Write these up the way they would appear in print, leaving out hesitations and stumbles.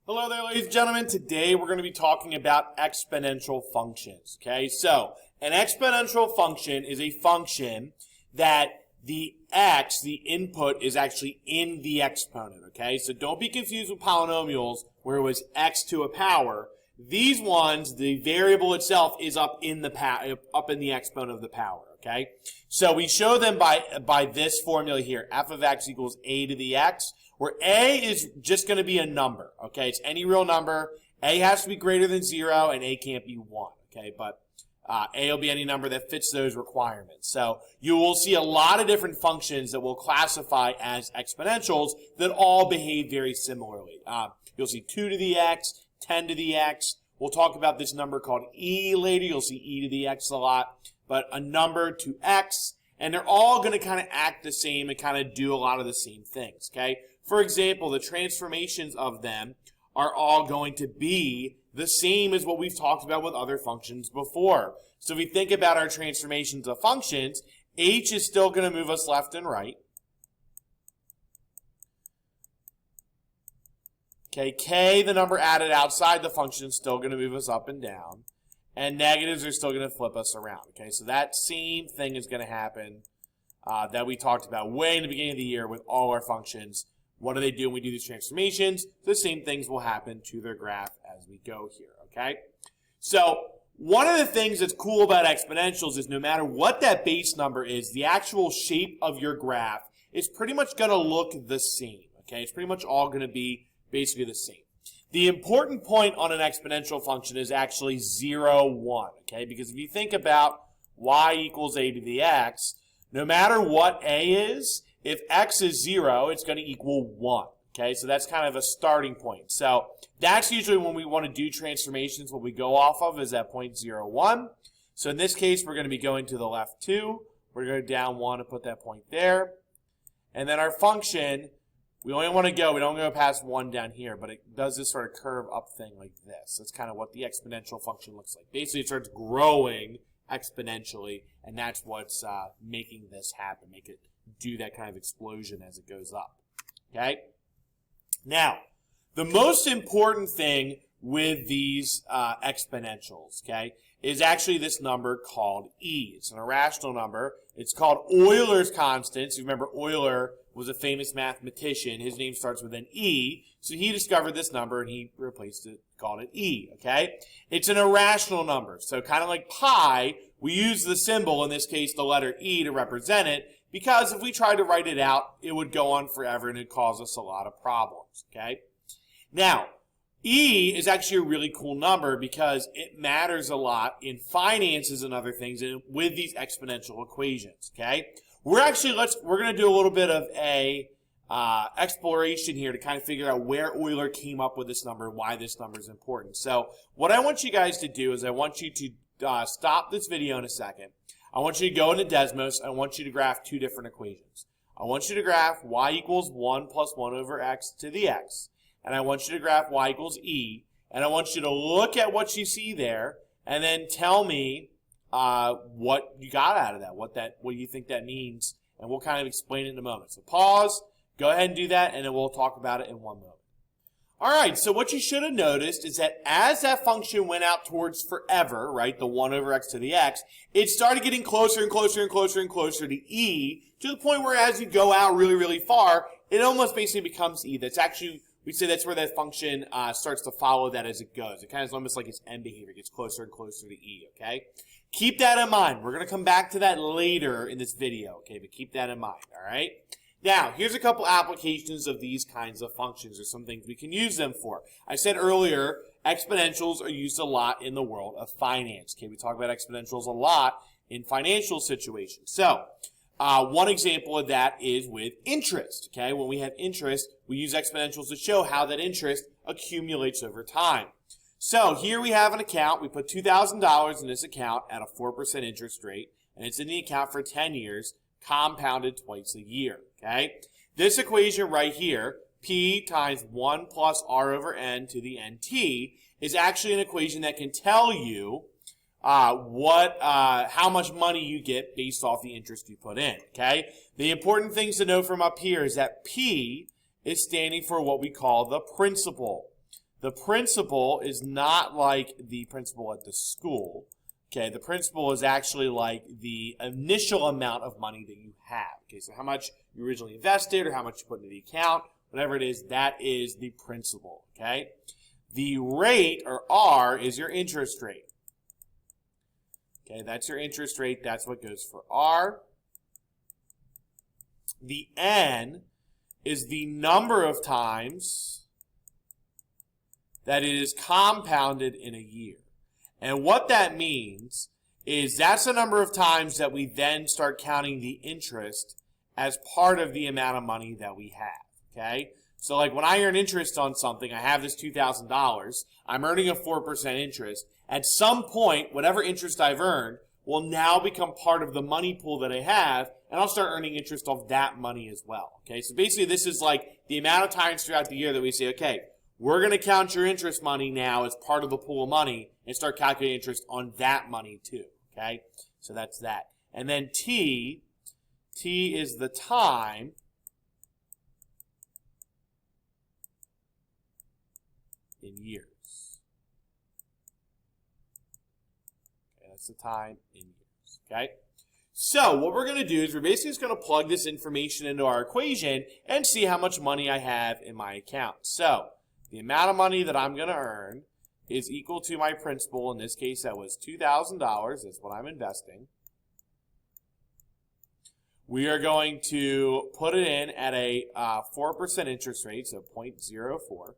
Hello there, ladies and gentlemen. Today we're going to be talking about exponential functions. Okay, so an exponential function is a function that the x, the input, is actually in the exponent. Okay, so don't be confused with polynomials where it was x to a power. These ones, the variable itself is up in the exponent of the power. Okay, so we show them by this formula here: f of x equals a to the x, where a is just going to be a number. Okay, it's any real number. A has to be greater than 0, and a can't be 1. Okay, but a will be any number that fits those requirements. So you will see a lot of different functions that we'll classify as exponentials that all behave very similarly. You'll see 2 to the x, 10 to the x. We'll talk about this number called e later. You'll see e to the x a lot. But a number to x, and they're all going to kind of act the same and kind of do a lot of the same things. Okay. For example, the transformations of them are all going to be the same as what we've talked about with other functions before. So if we think about our transformations of functions, h is still going to move us left and right. Okay, k, the number added outside the function, is still going to move us up and down. And negatives are still going to flip us around. Okay, so that same thing is going to happen that we talked about way in the beginning of the year with all our functions. What do they do when we do these transformations? The same things will happen to their graph as we go here, okay? So one of the things that's cool about exponentials is no matter what that base number is, the actual shape of your graph is pretty much going to look the same, okay? It's pretty much all going to be basically the same. The important point on an exponential function is actually 0, 1, okay? Because if you think about y equals a to the x, no matter what a is, if x is 0, it's going to equal 1, okay? So that's kind of a starting point. So that's usually when we want to do transformations, what we go off of is that point 0, 1. So in this case, we're going to be going to the left 2. We're going to go down 1 and put that point there. And then our function, we don't want to go past 1 down here, but it does this sort of curve up thing like this. That's kind of what the exponential function looks like. Basically, it starts growing exponentially, and that's what's making this happen, make it do that kind of explosion as it goes up. Okay? Now, the most important thing with these exponentials, okay, is actually this number called e. It's an irrational number. It's called Eulers constant. So remember, Euler was a famous mathematician. His name starts with an E. So he discovered this number and he replaced it, called it E, okay? It's an irrational number. So kind of like pi, we use the symbol, in this case the letter E, to represent it, because if we tried to write it out, it would go on forever and it'd cause us a lot of problems, okay? Now, E is actually a really cool number because it matters a lot in finances and other things and with these exponential equations, okay? We're going to do a little bit of a exploration here to kind of figure out where Euler came up with this number and why this number is important. So what I want you guys to do is I want you to stop this video in a second. I want you to go into Desmos. I want you to graph two different equations. I want you to graph y equals 1 plus 1 over x to the x. And I want you to graph y equals e. And I want you to look at what you see there and then tell me what you got out of that, what you think that means, and we'll kind of explain it in a moment. So pause, go ahead and do that, and then we'll talk about it in one moment. All right, so what you should have noticed is that as that function went out towards forever, right, the 1 over x to the x, it started getting closer and closer and closer and closer to e, to the point where as you go out really, really far, it almost basically becomes e. That's actually, we say that's where that function starts to follow that as it goes. It kind of is almost like its end behavior. It gets closer and closer to e, okay? Keep that in mind. We're going to come back to that later in this video, okay? But keep that in mind, all right? Now, here's a couple applications of these kinds of functions, or some things we can use them for. I said earlier, exponentials are used a lot in the world of finance, okay? We talk about exponentials a lot in financial situations. So, one example of that is with interest, okay? When we have interest, we use exponentials to show how that interest accumulates over time. So here we have an account. We put $2,000 in this account at a 4% interest rate, and it's in the account for 10 years, compounded twice a year, okay? This equation right here, P times 1 plus R over N to the NT, is actually an equation that can tell you how much money you get based off the interest you put in, okay? The important things to know from up here is that P is standing for what we call the principal. the principal is not like the principal at the school. Okay, the principal is actually like the initial amount of money that you have. Okay, so how much you originally invested or how much you put into the account, whatever it is, that is the principal. Okay, the rate, or R, is your interest rate. Okay, that's your interest rate. That's what goes for R. The N is the number of times that it is compounded in a year. And what that means is that's the number of times that we then start counting the interest as part of the amount of money that we have, okay? So like when I earn interest on something, I have this $2,000, I'm earning a 4% interest. At some point, whatever interest I've earned will now become part of the money pool that I have, and I'll start earning interest off that money as well, okay? So basically this is like the amount of times throughout the year that we say, okay, we're going to count your interest money now as part of the pool of money and start calculating interest on that money too, okay? So that's that. And then T is the time in years. Okay, that's the time in years, okay? So what we're going to do is we're basically just going to plug this information into our equation and see how much money I have in my account. So the amount of money that I'm going to earn is equal to my principal. In this case, that was $2,000. That's what I'm investing. We are going to put it in at a 4% interest rate, so 0.04.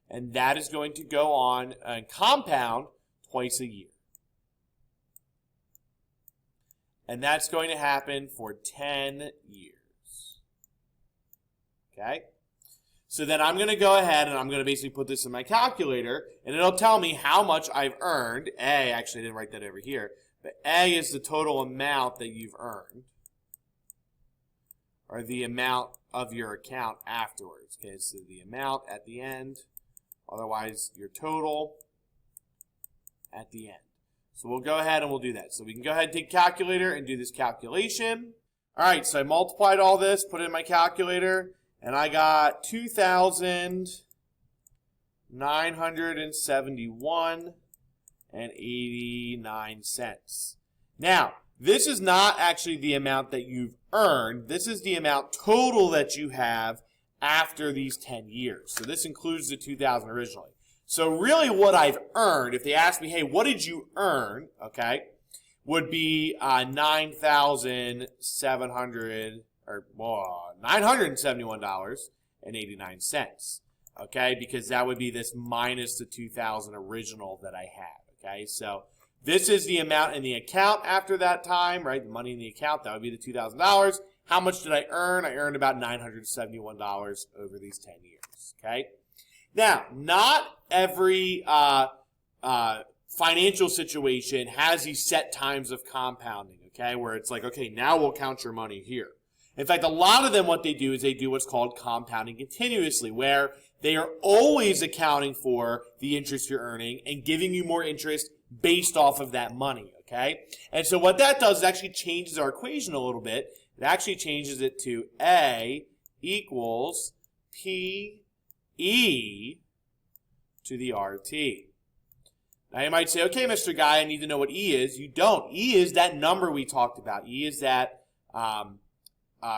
And that is going to go on and compound twice a year. And that's going to happen for 10 years. Okay? So then I'm going to go ahead and I'm going to basically put this in my calculator, and it'll tell me how much I've earned. A, actually I didn't write that over here, but A is the total amount that you've earned, or the amount of your account afterwards. Okay, so the amount at the end, otherwise your total at the end. So we'll go ahead and we'll do that. So we can go ahead and take a calculator and do this calculation. All right, so I multiplied all this, put it in my calculator, and I got 2,971.89. Now, this is not actually the amount that you've earned. This is the amount total that you have after these 10 years. So this includes the 2,000 originally. So really what I've earned, if they ask me, hey, what did you earn, okay, would be $971.89, okay, because that would be this minus the 2,000 original that I had, okay? So this is the amount in the account after that time, right? The money in the account, that would be the $2,000. How much did I earn? I earned about $971 over these 10 years, okay? Now, not every financial situation has these set times of compounding, okay, where it's like, okay, now we'll count your money here. In fact, a lot of them, what they do is they do what's called compounding continuously, where they are always accounting for the interest you're earning and giving you more interest based off of that money, okay? And so what that does is actually changes our equation a little bit. It actually changes it to A equals PE to the RT. Now you might say, okay, Mr. Guy, I need to know what E is. You don't. E is that number we talked about. E is that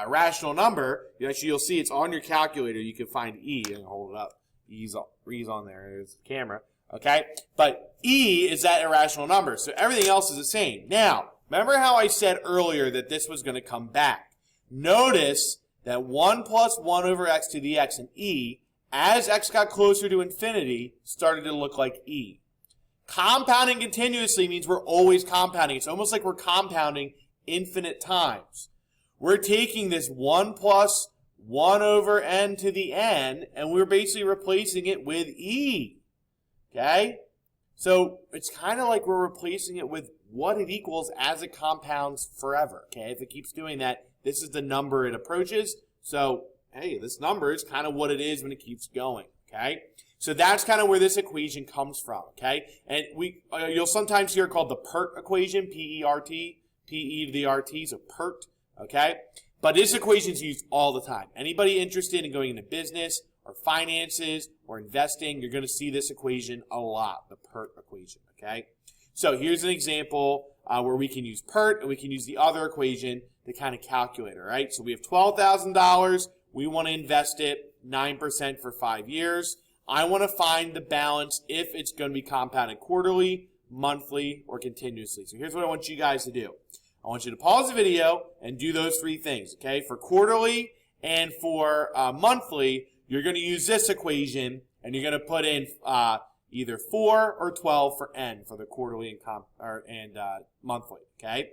rational number. Actually, you'll see it's on your calculator. You can find E and hold it up. E's on there. There's the camera. Okay? But E is that irrational number. So everything else is the same. Now, remember how I said earlier that this was going to come back. Notice that 1 plus 1 over x to the x in E, as x got closer to infinity, started to look like E. Compounding continuously means we're always compounding. It's almost like we're compounding infinite times. We're taking this 1 plus 1 over n to the n, and we're basically replacing it with E. Okay? So it's kind of like we're replacing it with what it equals as it compounds forever. Okay? If it keeps doing that, this is the number it approaches. So, hey, this number is kind of what it is when it keeps going. Okay? So that's kind of where this equation comes from, okay? And you'll sometimes hear it called the PERT equation, P-E-R-T, P-E to the R-T, so PERT, okay? But this equation is used all the time. Anybody interested in going into business or finances or investing, you're going to see this equation a lot, the PERT equation, okay? So here's an example where we can use PERT and we can use the other equation to kind of calculate it, right? So we have $12,000. We want to invest it 9% for 5 years. I want to find the balance if it's going to be compounded quarterly, monthly, or continuously. So here's what I want you guys to do. I want you to pause the video and do those 3 things, okay? For quarterly and for monthly, you're going to use this equation, and you're going to put in either 4 or 12 for N for the quarterly and monthly, okay?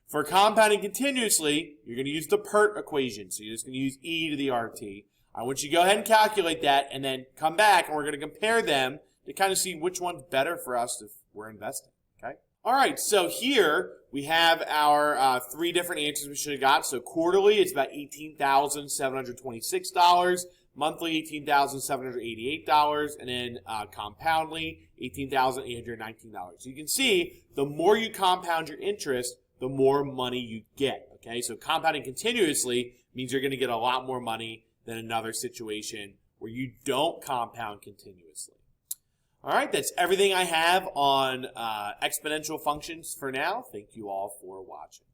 For compounding continuously, you're going to use the PERT equation. So you're just going to use e to the RT. I want you to go ahead and calculate that and then come back, and we're going to compare them to kind of see which one's better for us if we're investing, okay? All right, so here we have our 3 different answers we should have got. So quarterly, it's about $18,726. Monthly, $18,788, and then compoundly, $18,819. So you can see the more you compound your interest, the more money you get, okay? So compounding continuously means you're going to get a lot more money than another situation where you don't compound continuously. All right, that's everything I have on exponential functions for now. Thank you all for watching.